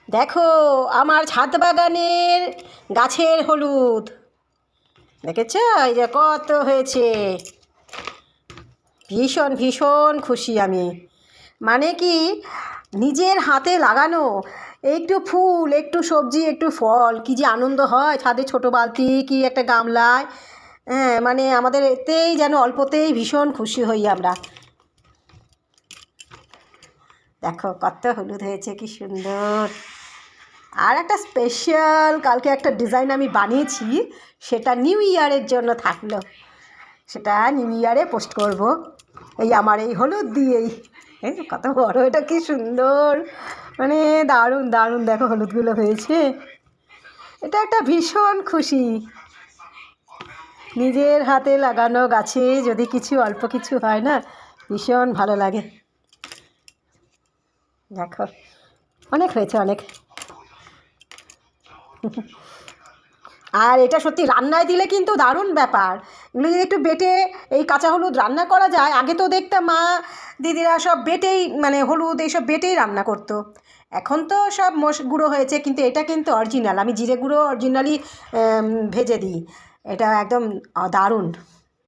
দেখো আমার ছাদ বাগানের গাছের হলুদ দেখেছ, এই যে কত হয়েছে। ভীষণ ভীষণ খুশি আমি। মানে কি, নিজের হাতে লাগানো একটু ফুল, একটু সবজি, একটু ফল, কি যে আনন্দ হয় ছাদে ছোটো বালতি কি একটা গামলায়। হ্যাঁ, মানে আমাদের এতেই যেন অল্পতেই ভীষণ খুশি হই আমরা। দেখো কত হলুদ হয়েছে, কি সুন্দর। আর একটা স্পেশাল কালকে একটা ডিজাইন আমি বানিয়েছি, সেটা নিউ ইয়ারের জন্য থাকলো, সেটা নিউ ইয়ারে পোস্ট করব। এই আমার এই হলুদ দিয়েই। এই কত বড়, এটা কি সুন্দর, মানে দারুণ দারুণ। দেখো হলুদগুলো হয়েছে, এটা একটা ভীষণ খুশি। নিজের হাতে লাগানো গাছে যদি কিছু অল্প কিছু হয় না, ভীষণ ভালো লাগে। দেখো অনেক হয়েছে, অনেক। আর এটা সত্যি রান্নায় দিলে কিন্তু দারুণ ব্যাপার। এগুলো যদি একটু বেটে এই কাঁচা হলুদ রান্না করা যায়, আগে তো দেখতাম মা দিদিরা সব বেটেই, মানে হলুদ এইসব বেটেই রান্না করতো। এখন তো সব গুঁড়ো হয়েছে, কিন্তু এটা কিন্তু অরিজিনাল। আমি জিরে গুঁড়ো অরিজিনালি ভেজে দিই, এটা একদম দারুণ।